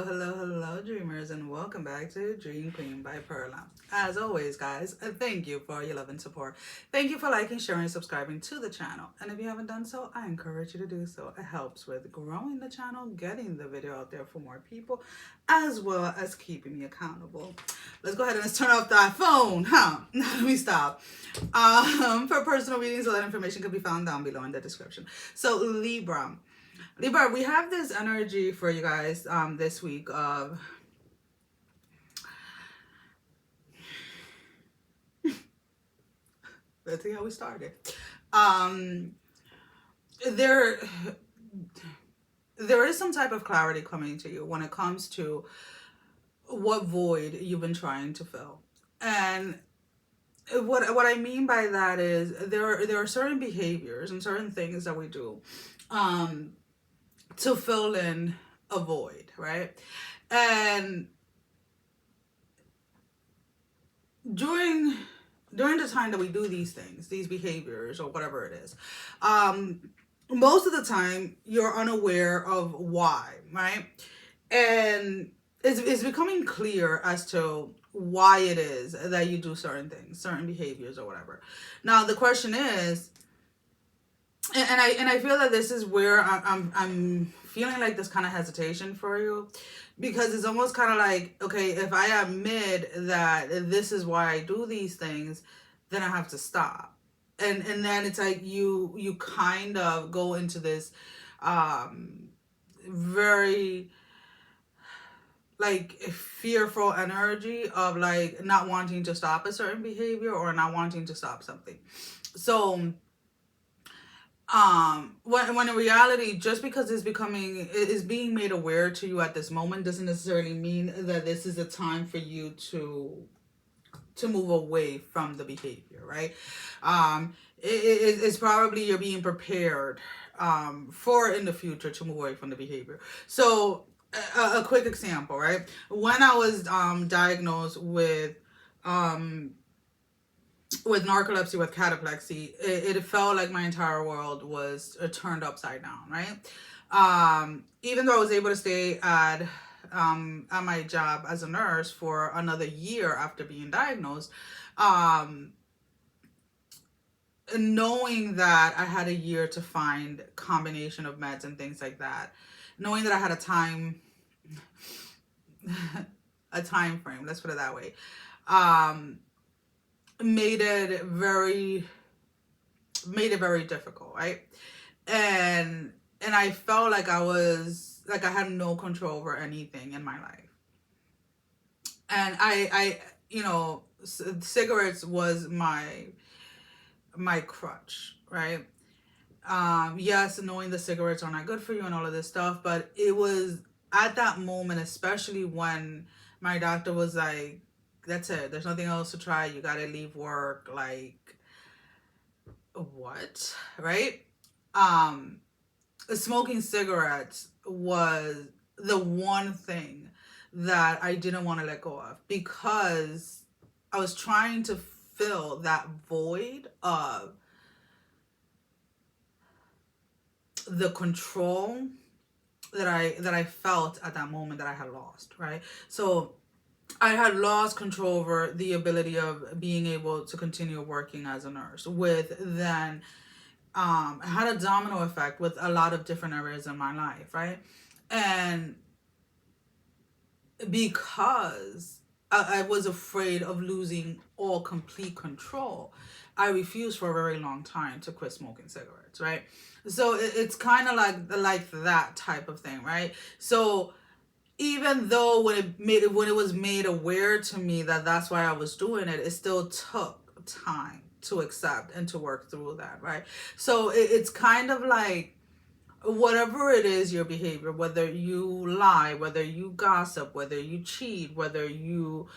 Hello, dreamers, and welcome back to Dream Queen by Perla. As always, guys, thank you for your love and support. Thank you for liking, sharing, subscribing to the channel. And if you haven't done so, I encourage you to do so. It helps with growing the channel, getting the video out there for more people, as well as keeping me accountable. Let's go ahead and let's turn off that phone, huh? Let me stop. For personal readings, all that information can be found down below in the description. So, Libra, we have this energy for you guys this week of let's see how we started. There is some type of clarity coming to you when it comes to what void you've been trying to fill. And what I mean by that is there are certain behaviors and certain things that we do to fill in a void, right? And during the time that we do these things, these behaviors or whatever it is, most of the time you're unaware of why, right? And it's becoming clear as to why it is that you do certain things, certain behaviors or whatever. Now the question is, and I feel that this is where I'm feeling like this kind of hesitation for you, because it's almost kind of like, okay, if I admit that this is why I do these things, then I have to stop. And then it's like you kind of go into this very like fearful energy of like not wanting to stop a certain behavior or not wanting to stop something. So when in reality, just because it's being made aware to you at this moment doesn't necessarily mean that this is a time for you to move away from the behavior, right? It's probably you're being prepared for in the future to move away from the behavior. So a quick example, right? When I was diagnosed with narcolepsy, with cataplexy, it felt like my entire world was turned upside down, right? Even though I was able to stay at my job as a nurse for another year after being diagnosed, knowing that I had a year to find combination of meds and things like that, knowing that I had a time frame, let's put it that way, made it very difficult, right? And I felt like I had no control over anything in my life. And I cigarettes was my crutch, right? Yes, knowing the cigarettes are not good for you and all of this stuff, but it was at that moment, especially when my doctor was like, that's it, there's nothing else to try, you gotta leave work, like, what, right? Smoking cigarettes was the one thing that I didn't want to let go of, because I was trying to fill that void of the control that I felt at that moment that I had lost, right? So I had lost control over the ability of being able to continue working as a nurse, with then had a domino effect with a lot of different areas in my life, right? And because I was afraid of losing all complete control, I refused for a very long time to quit smoking cigarettes, right? So it's kind of like that type of thing, right? So even though when it was made aware to me that that's why I was doing it, it still took time to accept and to work through that, right? So it's kind of like, whatever it is, your behavior, whether you lie, whether you gossip, whether you cheat, whether you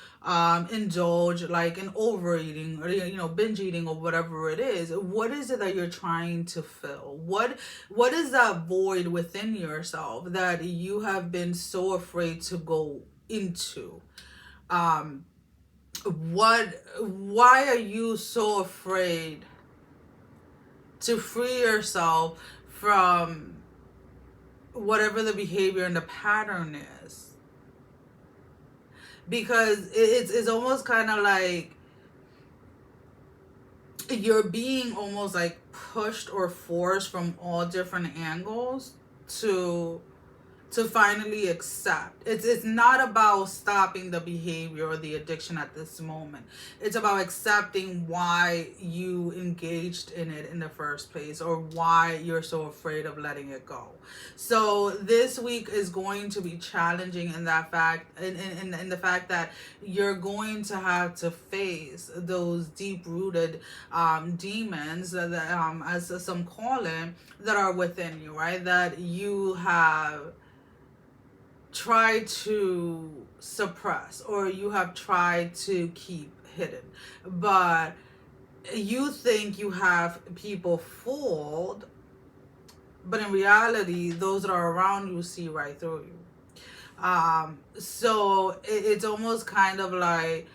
indulge like in overeating or binge eating or whatever it is, what is it that you're trying to fill? What is that void within yourself that you have been so afraid to go into? Why are you so afraid to free yourself from whatever the behavior and the pattern is because it's almost kind of like you're being almost like pushed or forced from all different angles to finally accept. It's not about stopping the behavior or the addiction at this moment. It's about accepting why you engaged in it in the first place, or why you're so afraid of letting it go. So this week is going to be challenging in that fact, in the fact that you're going to have to face those deep rooted demons that, as some call it, that are within you, right? That you have tried to suppress, or you have tried to keep hidden, but you think you have people fooled, but in reality those that are around you see right through you. So it's almost kind of like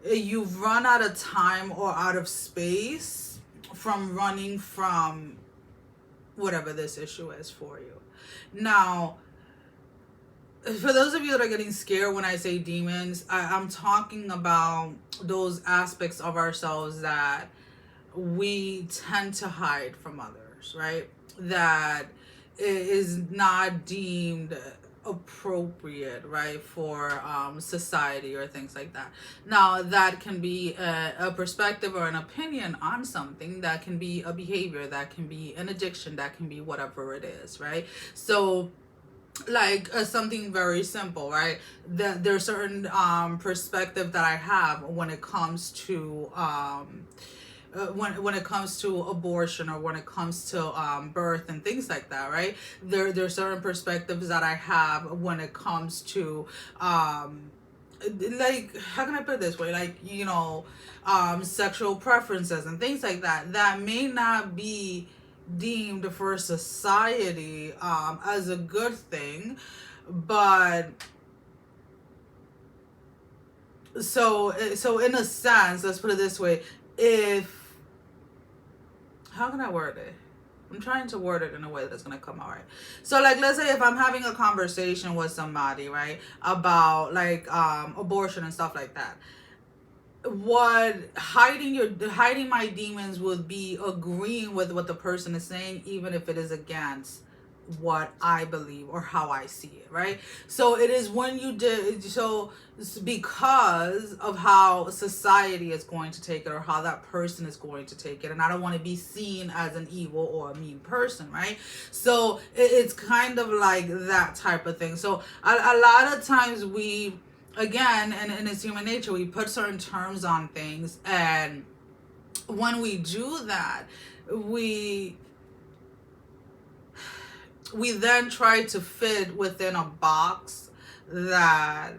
you've run out of time or out of space from running from whatever this issue is for you. Now, for those of you that are getting scared when I say demons, I'm talking about those aspects of ourselves that we tend to hide from others, right? That is not deemed appropriate, right, for society or things like that. Now, that can be a perspective or an opinion on something, that can be a behavior, that can be an addiction, that can be whatever it is, right? So like something very simple, right? There's certain perspective that I have when it comes to when it comes to abortion, or when it comes to birth and things like that, right? There's certain perspectives that I have when it comes to like, how can I put it this way, like, sexual preferences and things like that, that may not be deemed for society as a good thing, but so in a sense, let's put it this way, if, how can I word it? I'm trying to word it in a way that's going to come out right. So, like, let's say if I'm having a conversation with somebody, right, about like abortion and stuff like that, what hiding my demons would be agreeing with what the person is saying, even if it is against what I believe or how I see it, right? So it is when you did so, because of how society is going to take it, or how that person is going to take it, and I don't want to be seen as an evil or a mean person, right? So it's kind of like that type of thing. So a lot of times we, again, and it's human nature, we put certain terms on things, and when we do that, we then try to fit within a box that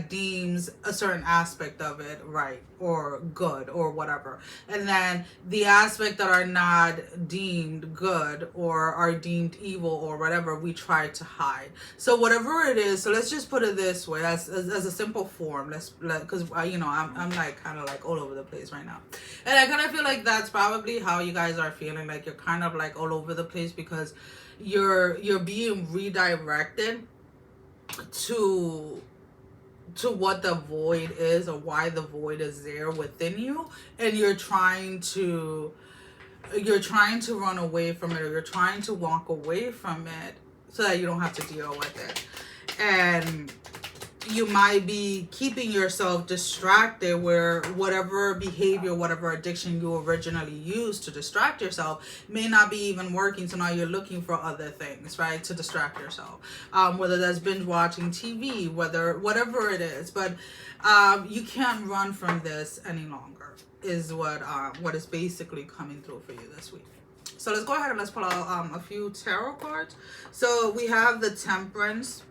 deems a certain aspect of it right or good or whatever, and then the aspect that are not deemed good or are deemed evil or whatever, we try to hide. So whatever it is, so let's just put it this way, as a simple form, because I'm like kind of like all over the place right now, and I kind of feel like that's probably how you guys are feeling, like you're kind of like all over the place, because you're being redirected to what the void is, or why the void is there within you, and you're trying to run away from it, or you're trying to walk away from it so that you don't have to deal with it. And you might be keeping yourself distracted, where whatever behavior, whatever addiction you originally used to distract yourself may not be even working. So now you're looking for other things, right, to distract yourself. Whether that's binge watching TV, whatever it is. But you can't run from this any longer, is what is basically coming through for you this week. So let's go ahead and let's pull out a few tarot cards. So we have the Temperance,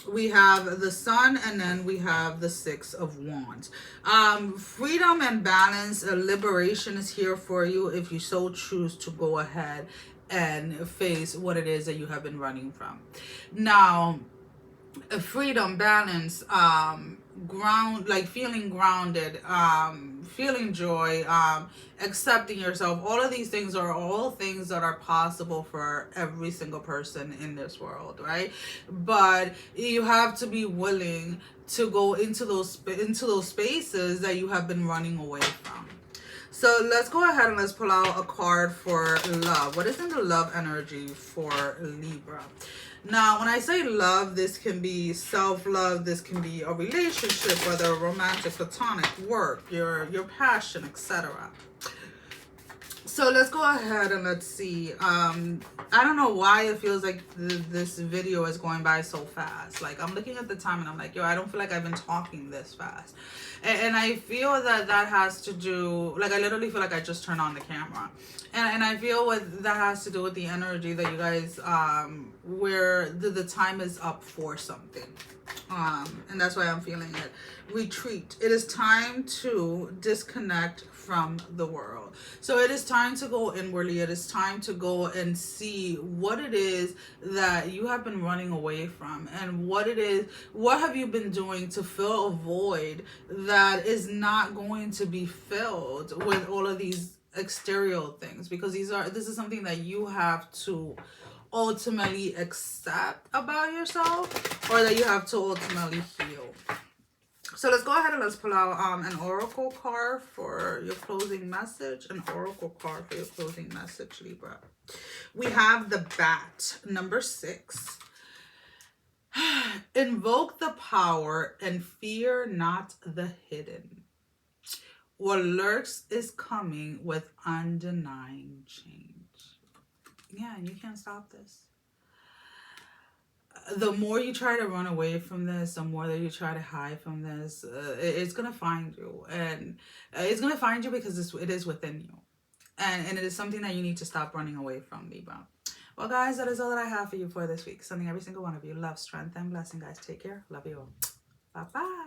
we have the Sun, and then we have the Six of Wands. Freedom and balance, liberation is here for you if you so choose to go ahead and face what it is that you have been running from. Now, freedom, balance, feeling grounded, feeling joy, accepting yourself. All of these things are all things that are possible for every single person in this world, right? But you have to be willing to go into those spaces that you have been running away from. So let's go ahead and let's pull out a card for love. What is in the love energy for Libra? Now, when I say love, this can be self-love, this can be a relationship, whether romantic, platonic, work, your passion, etc. So let's go ahead and let's see. I don't know why it feels like this video is going by so fast. Like, I'm looking at the time and I'm like, yo, I don't feel like I've been talking this fast. And I feel that has to do, like, I literally feel like I just turned on the camera. And I feel that has to do with the energy that you guys, where the time is up for something. And that's why I'm feeling it. Retreat. It is time to disconnect from the world. So it is time to go inwardly. It is time to go and see what it is that you have been running away from, and what have you been doing to fill a void that is not going to be filled with all of these exterior things, because this is something that you have to ultimately accept about yourself, or that you have to ultimately heal. So let's go ahead and let's pull out an oracle card for your closing message. An oracle card for your closing message, Libra. We have the Bat, number 6. Invoke the power and fear not the hidden. What lurks is coming with undenying change. Yeah, and you can't stop this. The more you try to run away from this, the more that you try to hide from this, it's going to find you. And it's going to find you because it is within you. And it is something that you need to stop running away from, Libra. Well, guys, that is all that I have for you for this week. Sending every single one of you love, strength, and blessing, guys. Take care. Love you all. Bye-bye.